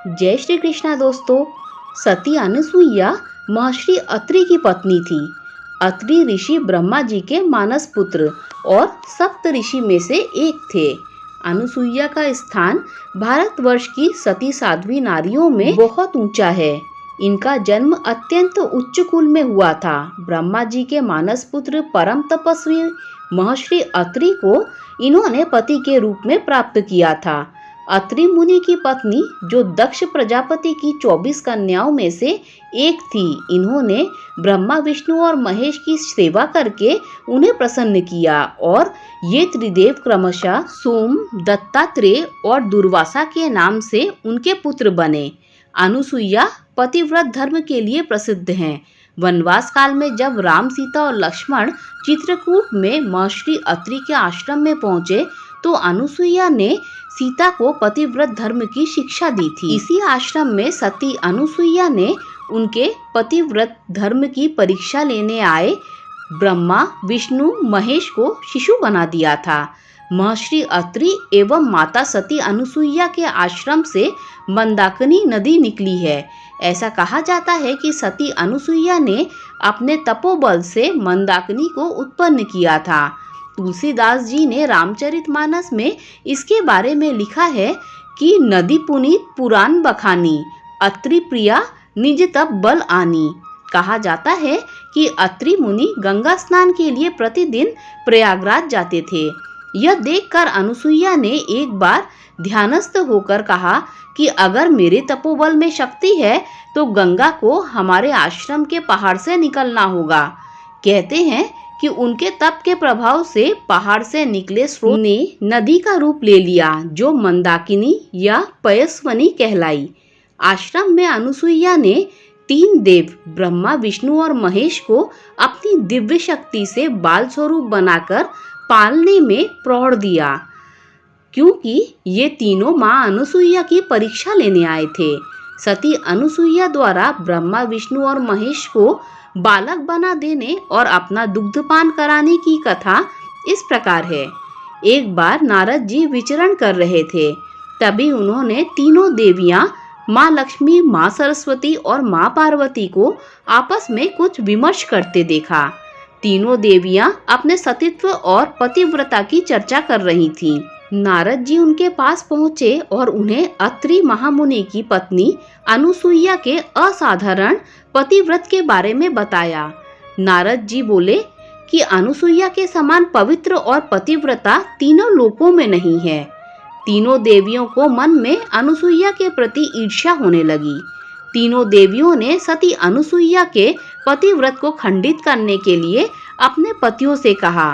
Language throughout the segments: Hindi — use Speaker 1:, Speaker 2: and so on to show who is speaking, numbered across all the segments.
Speaker 1: जय श्री कृष्णा दोस्तों। सती अनुसुईया महर्षि अत्रि की पत्नी थी। अत्रि ऋषि ब्रह्मा जी के मानस पुत्र और सप्त ऋषि में से एक थे। अनुसुईया का स्थान भारतवर्ष की सती साध्वी नारियों में बहुत ऊंचा है। इनका जन्म अत्यंत उच्च कुल में हुआ था। ब्रह्मा जी के मानस पुत्र परम तपस्वी महर्षि अत्रि को इन्होंने पति के रूप में प्राप्त किया था। अत्रि मुनि की पत्नी जो दक्ष प्रजापति की 24 कन्याओं में से एक थी। इन्होंने ब्रह्मा विष्णु और महेश की सेवा करके उन्हें प्रसन्न किया और ये त्रिदेव क्रमशः सोम, दत्तात्रेय और दुर्वासा के नाम से उनके पुत्र बने। अनुसुईया पतिव्रत धर्म के लिए प्रसिद्ध हैं। वनवास काल में जब राम, सीता और लक्ष्मण चित्रकूट में महर्षि अत्रि के आश्रम में पहुंचे तो अनुसुईया ने सीता को पतिव्रत धर्म की शिक्षा दी थी। इसी आश्रम में सती अनुसुईया ने उनके पतिव्रत धर्म की परीक्षा लेने आए ब्रह्मा, विष्णु, महेश को शिशु बना दिया था। महर्षि अत्रि एवं माता सती अनुसुईया के आश्रम से मंदाकिनी नदी निकली है। ऐसा कहा जाता है कि सती अनुसुईया ने अपने तपोबल से मंदाकिनी को उत्पन्न किया था। तुलसीदास जी ने रामचरितमानस में इसके बारे में लिखा है कि नदी पुनीत पुराण बखानी, अत्रि प्रिया निज तप बल आनी। कहा जाता है कि अत्रि मुनि गंगा स्नान के लिए प्रतिदिन प्रयागराज जाते थे। यह देखकर अनुसुईया ने एक बार ध्यानस्थ होकर कहा कि अगर मेरे तपोबल में शक्ति है तो गंगा को हमारे आश्रम के पहाड़ से निकलना होगा। कहते हैं कि उनके तप के प्रभाव से पहाड़ से निकले स्रोत ने नदी का रूप ले लिया जो मंदाकिनी या पयस्वनी कहलाई। आश्रम में अनुसुईया ने 3 देव ब्रह्मा, विष्णु और महेश को अपनी दिव्य शक्ति से बाल स्वरूप बनाकर पालने में प्रौढ़ दिया, क्योंकि ये तीनों मां अनुसुईया की परीक्षा लेने आए थे। सती अनुसुईया द्वारा ब्रह्मा, विष्णु और महेश को बालक बना देने और अपना दुग्धपान कराने की कथा इस प्रकार है। एक बार नारद जी विचरण कर रहे थे, तभी उन्होंने तीनों देवियां माँ लक्ष्मी, माँ सरस्वती और माँ पार्वती को आपस में कुछ विमर्श करते देखा। तीनों देवियां अपने सतीत्व और पतिव्रता की चर्चा कर रही थीं। नारद जी उनके पास पहुंचे और उन्हें अत्रि महामुनि की पत्नी अनुसुईया के असाधारण पतिव्रत के बारे में बताया। नारद जी बोले कि अनुसुईया के समान पवित्र और पतिव्रता तीनों लोकों में नहीं है। तीनों देवियों को मन में अनुसुईया के प्रति ईर्ष्या होने लगी। तीनों देवियों ने सती अनुसुईया के पतिव्रत को खंडित करने के लिए अपने पतियों से कहा।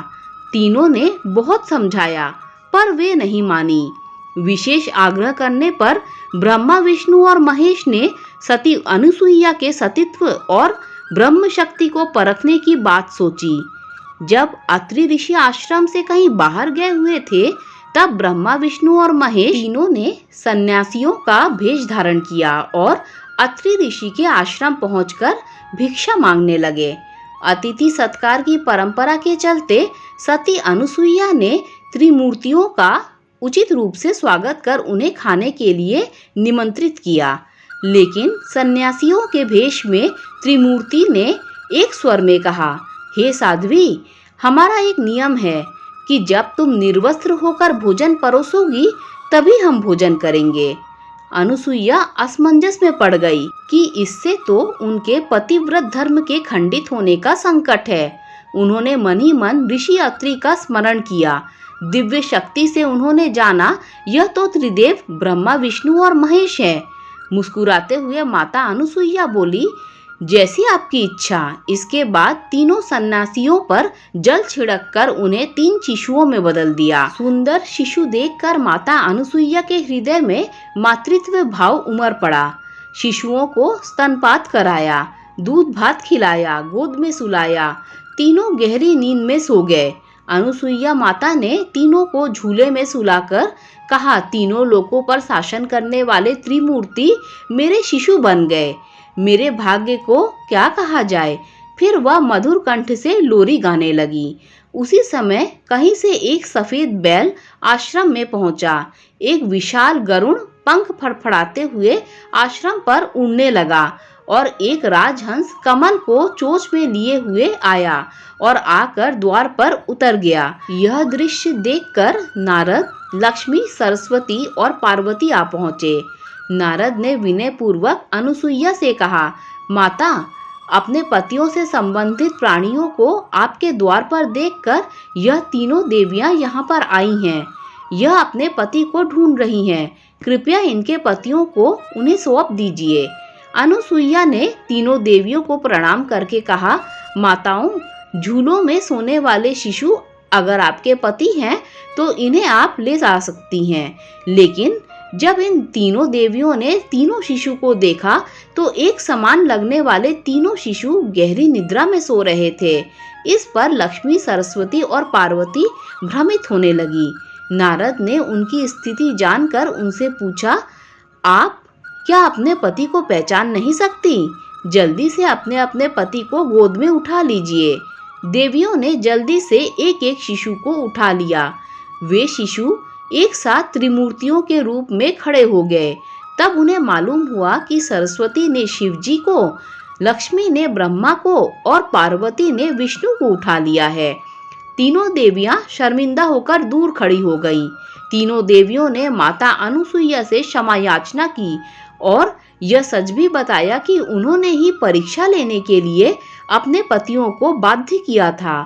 Speaker 1: तीनों ने बहुत समझाया पर वे नहीं मानी। विशेष आग्रह करने पर ब्रह्मा, विष्णु और महेश ने सती अनुसुईया के सतीत्व और ब्रह्म शक्ति को परखने की बात सोची। जब अत्रि ऋषि आश्रम से कहीं बाहर गए हुए थे तब ब्रह्मा, विष्णु और महेश तीनों ने सन्यासियों का भेष धारण किया और अत्रि ऋषि के आश्रम पहुंचकर भिक्षा मांगने लगे। अतिथि सत्कार की परंपरा के चलते सती अनुसुईया ने त्रिमूर्तियों का उचित रूप से स्वागत कर उन्हें खाने के लिए निमंत्रित किया, लेकिन सन्यासियों के भेष में त्रिमूर्ति ने एक स्वर में कहा, हे साध्वी, हमारा एक नियम है कि जब तुम निर्वस्त्र होकर भोजन परोसोगी तभी हम भोजन करेंगे। अनुसुईया असमंजस में पड़ गई कि इससे तो उनके पतिव्रत धर्म के खंडित होने का संकट है। उन्होंने मन ही मन ऋषि अत्रि का स्मरण किया। दिव्य शक्ति से उन्होंने जाना यह तो त्रिदेव ब्रह्मा, विष्णु और महेश है। मुस्कुराते हुए माता अनुसुईया बोली, जैसी आपकी इच्छा। इसके बाद तीनों सन्यासियों पर जल छिड़ककर उन्हें 3 शिशुओं में बदल दिया। सुंदर शिशु देखकर माता अनुसुईया के हृदय में मातृत्व भाव उमड़ पड़ा। शिशुओं को स्तनपात कराया, दूध भात खिलाया, गोद में सुलाया। तीनों गहरी नींद में सो गए। अनुसुईया माता ने तीनों को झूले में सुलाकर कहा, तीनों लोकों पर शासन करने वाले त्रिमूर्ति मेरे शिशु बन गए। मेरे भाग्य को क्या कहा जाए। फिर वह मधुर कंठ से लोरी गाने लगी। उसी समय कहीं से एक सफेद बैल आश्रम में पहुंचा। एक विशाल गरुड़ पंख फड़फड़ाते हुए आश्रम पर उड़ने लगा और एक राजहंस कमल को चोंच में लिए हुए आया और आकर द्वार पर उतर गया। यह दृश्य देखकर नारद, लक्ष्मी, सरस्वती और पार्वती आ पहुँचे। नारद ने विनय पूर्वक अनुसुईया से कहा, माता, अपने पतियों से संबंधित प्राणियों को आपके द्वार पर देखकर यह तीनों देवियां यहाँ पर आई हैं। यह अपने पति को ढूंढ रही हैं। कृपया इनके पतियों को उन्हें सौंप दीजिए। अनुसुईया ने तीनों देवियों को प्रणाम करके कहा, माताओं, झूलों में सोने वाले शिशु अगर आपके पति हैं तो इन्हें आप ले जा सकती हैं। लेकिन जब इन तीनों देवियों ने तीनों शिशु को देखा तो एक समान लगने वाले तीनों शिशु गहरी निद्रा में सो रहे थे। इस पर लक्ष्मी, सरस्वती और पार्वती भ्रमित होने लगी। नारद ने उनकी स्थिति जानकर उनसे पूछा, आप क्या अपने पति को पहचान नहीं सकती? जल्दी से अपने अपने पति को गोद में उठा लीजिए। देवियों ने जल्दी से एक एक शिशु को उठा लिया। वे शिशु एक साथ त्रिमूर्तियों के रूप में खड़े हो गए। तब उन्हें मालूम हुआ कि सरस्वती ने शिव जी को, लक्ष्मी ने ब्रह्मा को और पार्वती ने विष्णु को उठा लिया है। तीनों देवियां शर्मिंदा होकर दूर खड़ी हो गईं। तीनों देवियों ने माता अनुसुईया से क्षमा याचना की और यह सच भी बताया कि उन्होंने ही परीक्षा लेने के लिए अपने पतियों को बाध्य किया था।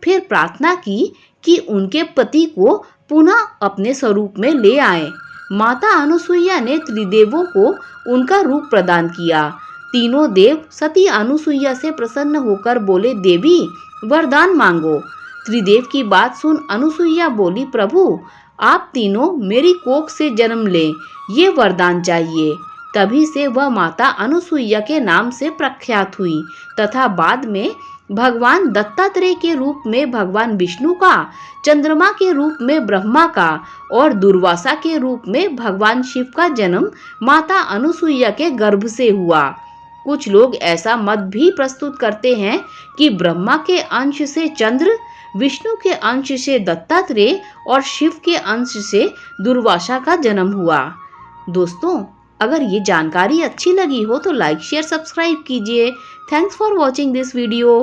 Speaker 1: फिर प्रार्थना की कि उनके पति को पुनः अपने स्वरूप में ले आए। माता अनुसुईया ने त्रिदेवों को उनका रूप प्रदान किया। तीनों देव सती अनुसुईया से प्रसन्न होकर बोले, देवी, वरदान मांगो। त्रिदेव की बात सुन अनुसुईया बोली, प्रभु, आप तीनों मेरी कोख से जन्म लें, ये वरदान चाहिए। तभी से वह माता अनुसुईया के नाम से प्रख्यात हुई तथा बाद में भगवान दत्तात्रेय के रूप में भगवान विष्णु का, चंद्रमा के रूप में ब्रह्मा का और दुर्वासा के रूप में भगवान शिव का जन्म माता अनुसुईया के गर्भ से हुआ। कुछ लोग ऐसा मत भी प्रस्तुत करते हैं कि ब्रह्मा के अंश से चंद्र, विष्णु के अंश से दत्तात्रेय और शिव के अंश से दुर्वासा का जन्म हुआ। दोस्तों, अगर ये जानकारी अच्छी लगी हो तो लाइक, शेयर, सब्सक्राइब कीजिए। Thanks for watching this video.